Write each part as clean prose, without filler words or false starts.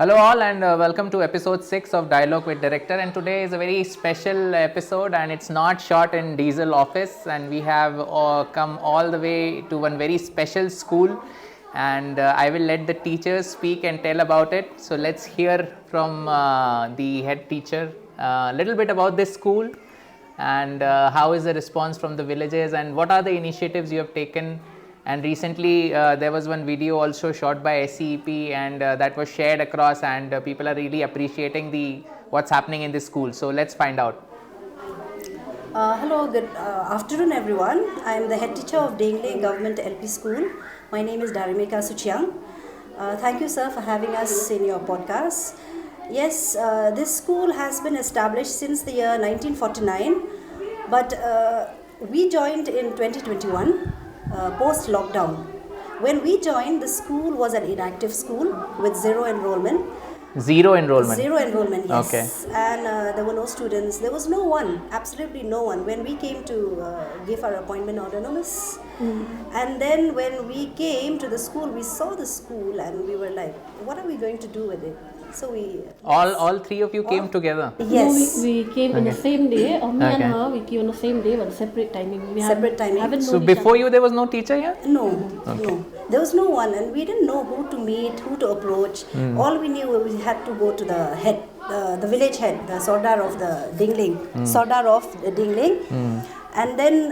Hello all and welcome to episode 6 of Dialogue with Director, and today is a very special episode and it's not shot in Diesel office, and we have come all the way to one very special school, and I will let the teachers speak and tell about it. So let's hear from the head teacher a little bit about this school and how is the response from the villages and what are the initiatives you have taken. And recently there was one video also shot by SCEP and that was shared across, and people are really appreciating what's happening in this school. So let's find out. Hello, good afternoon everyone. I am the head teacher of Dienglieng Govt LP School. My name is Darimeka Suchiang. Thank you, sir, for having us in your podcast. Yes, this school has been established since the year 1949, but we joined in 2021. Post-lockdown. When we joined, the school was an inactive school with zero enrollment. Zero enrollment? Zero enrollment, yes. Okay. And there were no students. There was no one, absolutely no one. When we came to give our appointment autonomous, and then when we came to the school, we saw the school and we were like, what are we going to do with it? So we... All three of you came together? Yes. No, we came in the same day. Me and her, we came on the same day but separate timing. Separate timing. So before you, there was no teacher here? No, okay. No. There was no one, and we didn't know who to meet, who to approach. All we knew was we had to go to the head, the village head, the Sardar of the Dienglieng, Sardar of the Dienglieng. And then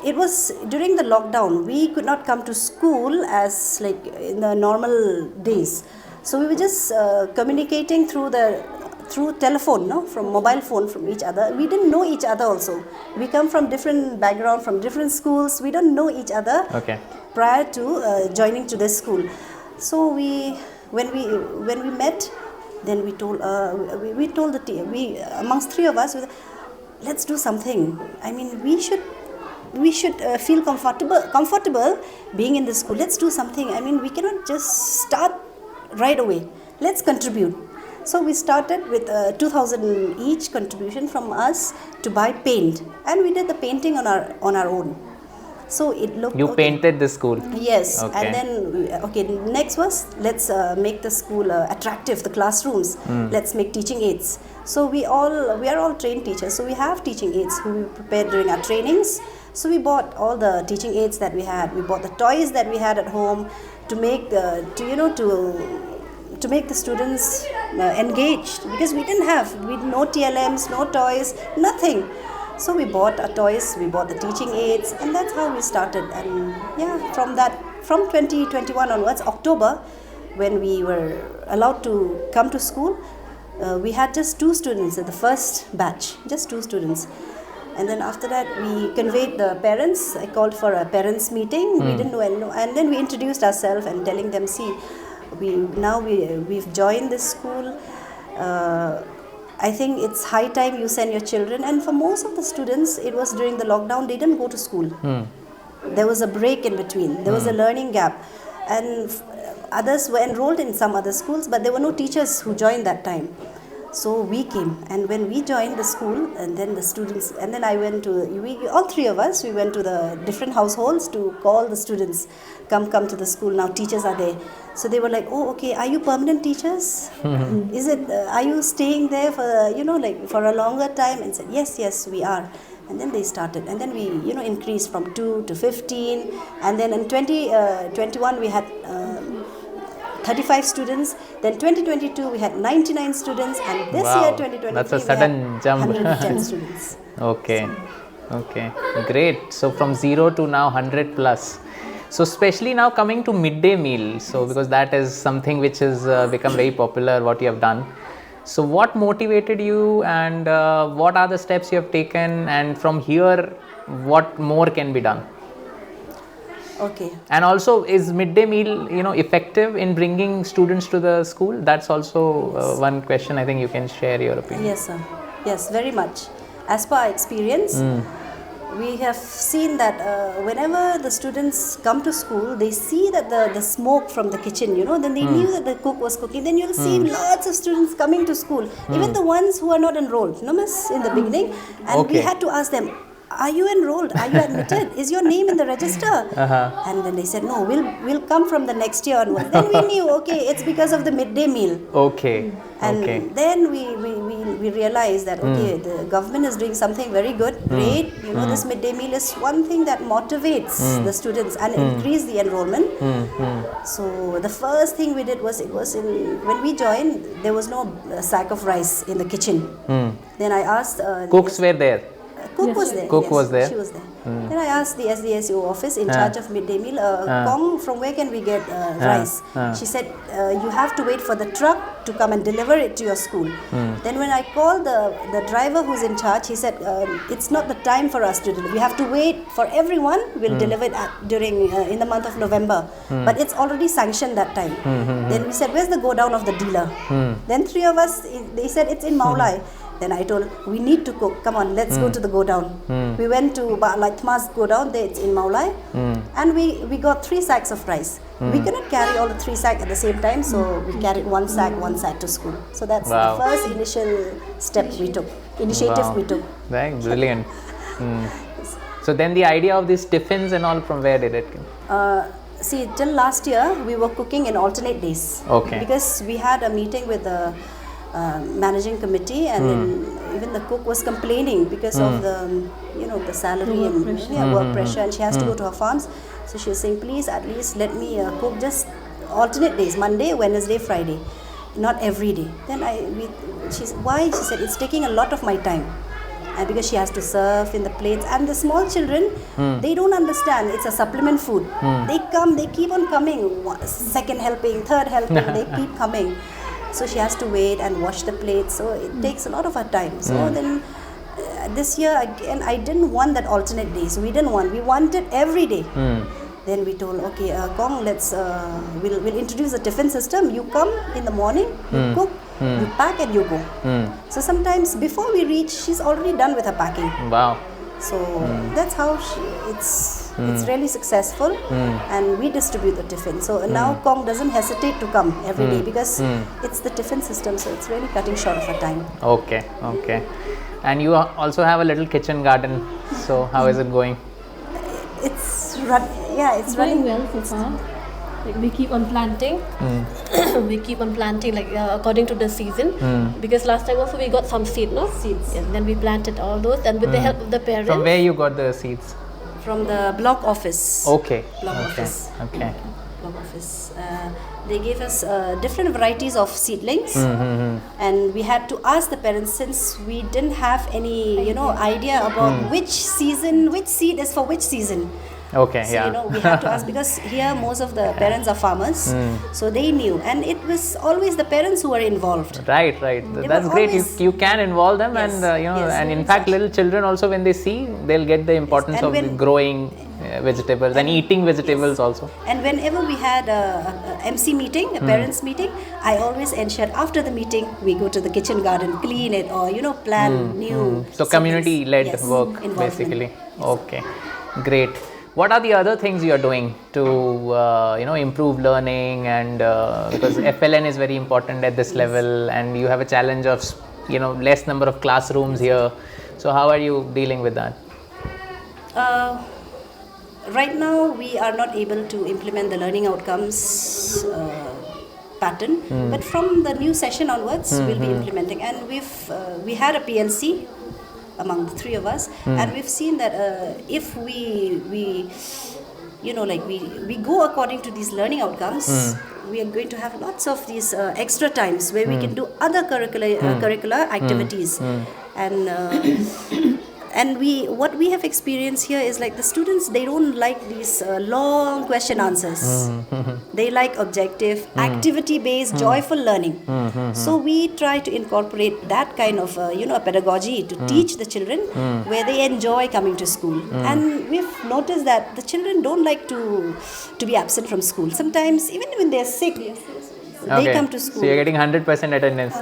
it was during the lockdown. We could not come to school as like in the normal days. So we were just communicating through telephone, no, from mobile phone from each other. We didn't know each other also. We come from different background, from different schools. We don't know each other prior to joining to this school. So when we met, then we told the team, amongst three of us, let's do something. I mean, we should feel comfortable being in this school. Let's do something. I mean, we cannot just start right away. Let's contribute. So we started with 2,000 each contribution from us to buy paint, and we did the painting on our own. So it looked. You painted the school. Yes, okay. And then next was let's make the school attractive. The classrooms. Let's make teaching aids. So we are all trained teachers. So we have teaching aids who we prepared during our trainings. So we bought all the teaching aids that we had. We bought the toys that we had at home to make to make the students engaged, because we didn't have no TLMs, no toys, nothing. So we bought our toys, we bought the teaching aids, and that's how we started. And yeah, from 2021 onwards, October, when we were allowed to come to school, we had just 2 students in the first batch, just 2 students. And then after that, we conveyed the parents. I called for a parents meeting. We didn't know, and then we introduced ourselves and telling them, see, we've joined this school. I think it's high time you send your children. And for most of the students, it was during the lockdown. They didn't go to school. There was a break in between. There was a learning gap, and others were enrolled in some other schools, but there were no teachers who joined that time. So we came, and when we joined the school, and then the students, and then I went to, all three of us, we went to the different households to call the students, come to the school, now teachers are there. So they were like, oh, okay, are you permanent teachers? Is it, are you staying there for, for a longer time? And said, yes, we are. And then they started, and then we, increased from 2 to 15, and then in 2021 we had 35 students, then 2022 we had 99 students, and this year 2023 that's a sudden jump. 110 students. Okay, great. So from 0 to now 100 plus. So especially now coming to midday meal, so because that is something which has become very popular, what you have done. So what motivated you, and what are the steps you have taken, and from here what more can be done? Okay. And also, is midday meal, effective in bringing students to the school? That's also one question. I think you can share your opinion. Yes, sir. Yes, very much. As per our experience, we have seen that whenever the students come to school, they see that the smoke from the kitchen, then they knew that the cook was cooking. Then you'll see lots of students coming to school, even the ones who are not enrolled, no, miss, in the beginning. And we had to ask them, are you enrolled? Are you admitted? Is your name in the register? And then they said, no, we'll come from the next year onwards. Then we knew, okay, it's because of the midday meal. Okay. And then we realized that, okay, the government is doing something very good, great. This midday meal is one thing that motivates the students and increase the enrollment. So the first thing we did was, when we joined, there was no sack of rice in the kitchen. Then I asked... Cooks were there? Cook was there. Cook was there. She was there. Then I asked the SDSU office in charge of midday meal, Kong, from where can we get rice? She said, you have to wait for the truck to come and deliver it to your school. Then when I called the driver who's in charge, he said, it's not the time for us to deliver. We have to wait for everyone. We'll deliver it in the month of November. But it's already sanctioned that time. Then we said, where's the go down of the dealer? Then three of us, they said, it's in Mawkynrew. Then I told, we need to cook. Come on, let's go to the go down. We went to Tma's go down. There it's in Mawkynrew. And we got 3 sacks of rice. We cannot carry all the 3 sacks at the same time, so we carried one sack to school. So that's the first initial step we took, initiative we took. Right, brilliant. So then the idea of these tiffins and all, from where did it come? See, till last year, we were cooking in alternate days. Okay. Because we had a meeting with the managing committee, and then even the cook was complaining because of the salary and work pressure, and she has to go to her farms. So she was saying, please at least let me cook just alternate days, Monday, Wednesday, Friday, not every day. Then why? She said, it's taking a lot of my time. And because she has to serve in the plates, and the small children, they don't understand it's a supplement food. They keep on coming, second helping, third helping, they keep coming. So she has to wait and wash the plates, so it takes a lot of her time. So then this year again, I didn't want that alternate days. We wanted every day. Then we told, okay, Kong, we'll introduce a tiffin system. You come in the morning, you cook, you pack, and you go. So sometimes before we reach, she's already done with her packing. Wow. So that's how it's really successful, and we distribute the tiffin. So now Kong doesn't hesitate to come every day because it's the tiffin system, so it's really cutting short of our time. Okay. And you also have a little kitchen garden. So how is it going? It's It's running well so far. Like we keep on planting. We keep on planting according to the season. Because last time also we got some seeds. And then we planted all those, and with the help of the parents. From where you got the seeds? From the block office. Okay. Block office. Okay. Block office. They gave us different varieties of seedlings, and we had to ask the parents, since we didn't have any idea about which seed is for which season. Okay, So, we had to ask, because here most of the parents are farmers, so they knew, and it was always the parents who were involved. Right. That's great. You can involve them, Yes, and and in fact, little children also, when they see, they'll get the importance of growing vegetables and eating vegetables also. And whenever we had a MC meeting, a parents meeting, I always ensured after the meeting we go to the kitchen garden, clean it, or plan new. So community-led work, involvement. basically. Okay, great. What are the other things you are doing to improve learning, and because FLN is very important at this level, and you have a challenge of less number of classrooms here. So how are you dealing with that? Right now we are not able to implement the learning outcomes pattern, but from the new session onwards we'll be implementing, and we had a PLC among the 3 of us, and we've seen that if we go according to these learning outcomes, we are going to have lots of these extra times where we can do other curricular activities, and what we have experienced here is the students, they don't like these long question answers. They like objective, activity-based, joyful learning. So we try to incorporate that kind of a pedagogy to teach the children where they enjoy coming to school. And we've noticed that the children don't like to be absent from school. Sometimes even when they're sick, they come to school. So you're getting 100% attendance.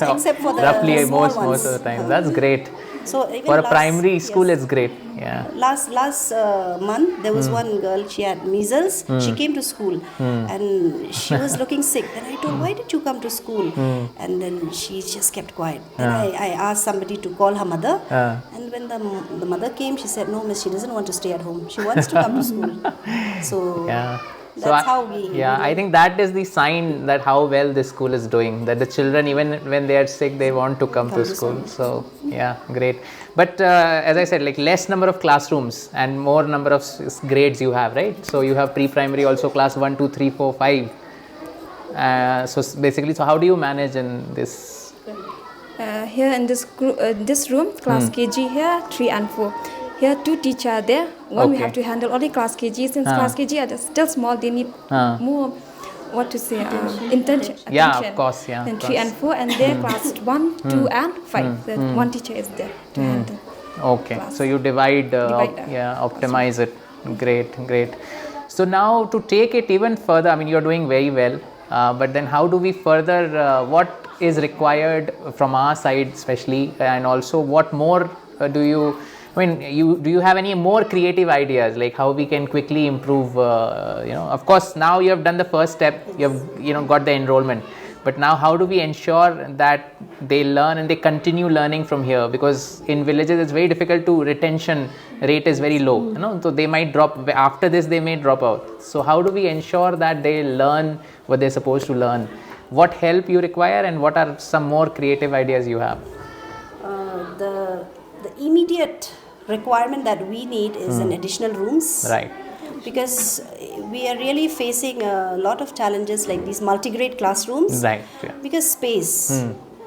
Except for the roughly small most of the time. That's great. So even For a primary school, yes. it's great. Yeah. Last month there was one girl, she had measles. She came to school and she was looking sick. Then I told, why did you come to school? And then she just kept quiet. Then I asked somebody to call her mother. And when the mother came, she said, no miss, she doesn't want to stay at home. She wants to come to school. So Yeah. that's how we... I think that is the sign that how well this school is doing, that the children, even when they are sick, they want to come to school. So yeah, great. But as I said, like less number of classrooms and more number of grades you have, right? So you have pre-primary also class 1, 2, 3, 4, 5. So basically, so how do you manage in this? Here in this room, class KG here, 3 and 4. Here 2 teachers are there. One we have to handle only class KG. Since class KG are still small, they need more, what to say, attention. Yeah, of course. Yeah. Then 3 and 4, and there class 1, 2 and 5. Then one teacher is there to handle. Okay, class. so you divide, optimize it. Great, great. So now to take it even further, I mean, you're doing very well. But then how do we further, what is required from our side especially, and also what more do you, I mean, do you have any more creative ideas, like how we can quickly improve, of course now you have done the first step, you have, got the enrollment, but now how do we ensure that they learn and they continue learning from here, because in villages it's very difficult to, retention rate is very low, so they might drop, after this they may drop out. So how do we ensure that they learn what they're supposed to learn? What help you require, and what are some more creative ideas you have? The immediate requirement that we need is an additional rooms. Right. Because we are really facing a lot of challenges like these multi-grade classrooms. Right. Yeah. Because space.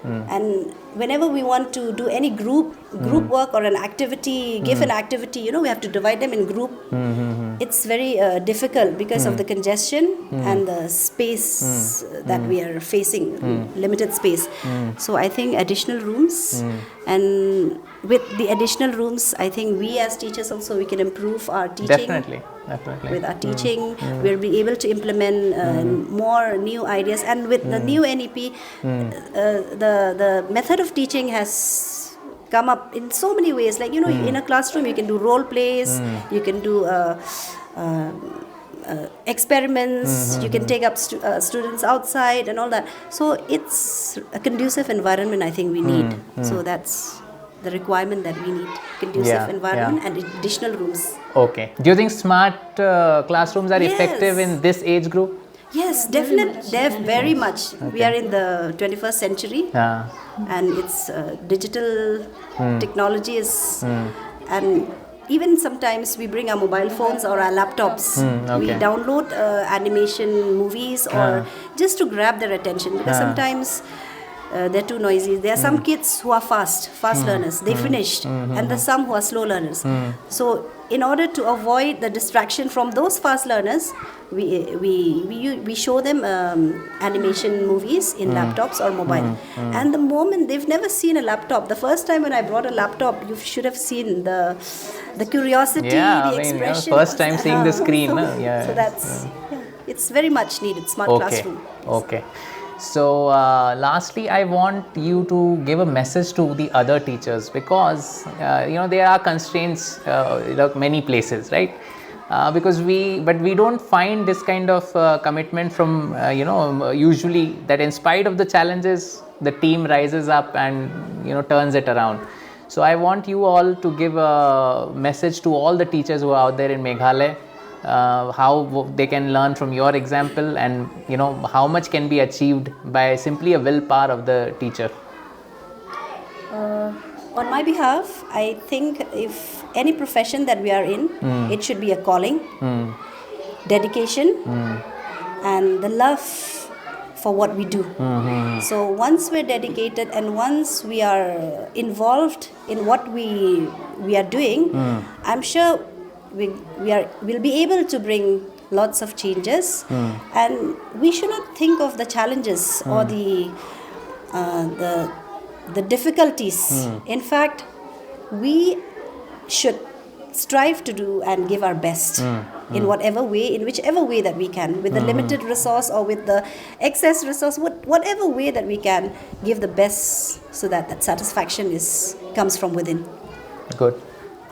And whenever we want to do any group work or an activity, give an activity, we have to divide them in group. It's very difficult because of the congestion and the space that we are facing, limited space. So I think additional rooms, and with the additional rooms, I think we as teachers also, we can improve our teaching. Definitely. With our teaching, we'll be able to implement more new ideas, and with the new NEP, the method of teaching has come up in so many ways. Like in a classroom, you can do role plays, you can do experiments, you can take up students outside and all that. So it's a conducive environment, I think we need. So that's the requirement that we need, conducive environment and additional rooms. Okay. Do you think smart classrooms are effective in this age group? Yes, definitely, very much. Okay. We are in the 21st century, and it's digital technology is, and even sometimes we bring our mobile phones or our laptops. We download animation movies or just to grab their attention, because sometimes they're too noisy. There are some kids who are fast learners. They finished, and there's some who are slow learners. So in order to avoid the distraction from those fast learners, we show them animation movies in laptops or mobile. And the moment they've never seen a laptop, the first time when I brought a laptop, you should have seen the curiosity, the expression. First time seeing the screen. So that's it's very much needed. Smart classroom. Okay. So lastly, I want you to give a message to the other teachers, because there are constraints many places, right? Because we don't find this kind of commitment from usually, that in spite of the challenges, the team rises up and turns it around. So I want you all to give a message to all the teachers who are out there in Meghalaya. How they can learn from your example, and how much can be achieved by simply a willpower of the teacher. On my behalf, I think if any profession that we are in, it should be a calling, dedication, and the love for what we do. So once we're dedicated and once we are involved in what we are doing, I'm sure we'll be able to bring lots of changes, and we should not think of the challenges or the difficulties. In fact, we should strive to do and give our best in whatever way, in whichever way that we can, with the limited resource or with the excess resource, whatever way that we can give the best, so that satisfaction is comes from within. Good.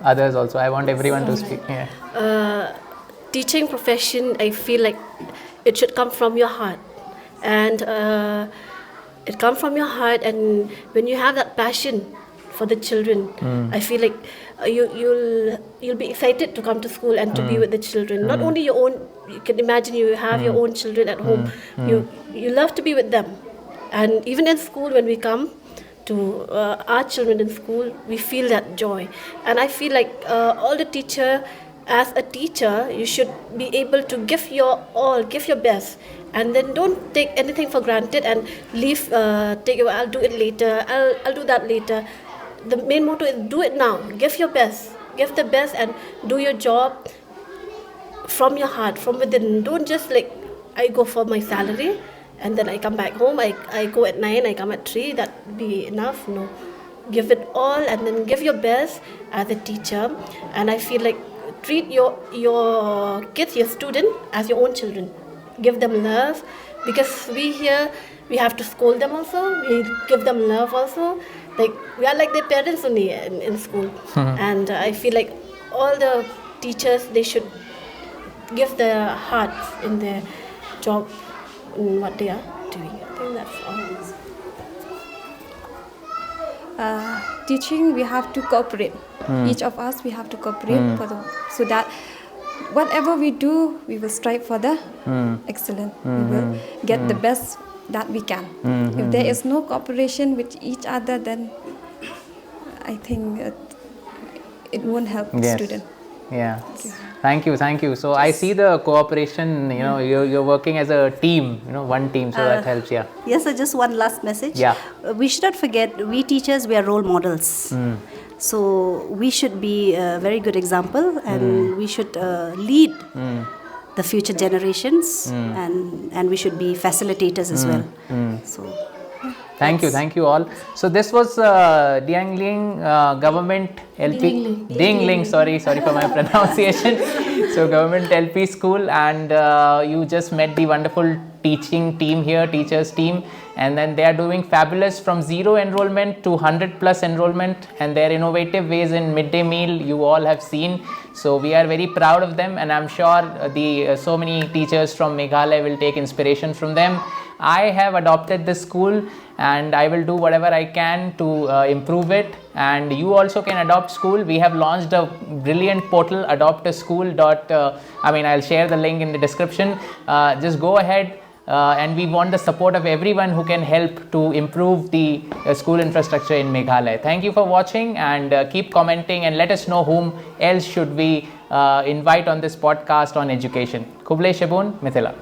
Others also. I want everyone to speak. Yeah. Teaching profession, I feel like it should come from your heart, and it comes from your heart. And when you have that passion for the children, I feel like you'll be excited to come to school and to be with the children. Not only your own. You can imagine you have your own children at home. You love to be with them, and even in school when we come to our children in school, we feel that joy. And I feel like all the teacher. As a teacher, you should be able to give your all, give your best, and then don't take anything for granted and leave. I'll do it later. I'll do that later. The main motto is do it now. Give your best. Give the best and do your job from your heart, from within. Don't just like I go for my salary and then I come back home. I go at 9. I come at 3. That be enough? No. Give it all and then give your best as a teacher. And I feel like. Treat your kids, your student, as your own children. Give them love, because we have to scold them also. We give them love also. Like we are like their parents only in school. And I feel like all the teachers, they should give their heart in their job, in what they are doing. I think that's all. Teaching, we have to cooperate. Each of us, we have to cooperate so that whatever we do, we will strive for the excellent. We will get the best that we can. If there is no cooperation with each other, then I think it won't help the student. Yeah. Thank you. So I see the cooperation, you're working as a team, one team, so that helps, yeah. Yes, so just one last message. Yeah. We should not forget, we teachers, we are role models. So we should be a very good example, and we should lead the future generations, and we should be facilitators as well. So. Thank you all. So this was Dienglieng Government LP. Dienglieng, sorry for my pronunciation. So Government LP School, and you just met the wonderful teaching team here, teachers team, and then they are doing fabulous from 0 enrollment to 100+ enrollment, and their innovative ways in midday meal you all have seen. So we are very proud of them, and I'm sure so many teachers from Meghalaya will take inspiration from them. I have adopted this school, and I will do whatever I can to improve it, and you also can adopt school. We have launched a brilliant portal, adoptaschool. I'll share the link in the description. Just go ahead, and we want the support of everyone who can help to improve the school infrastructure in Meghalaya. Thank you for watching, and keep commenting and let us know whom else should we invite on this podcast on education. Kublai Shabun, Mithila.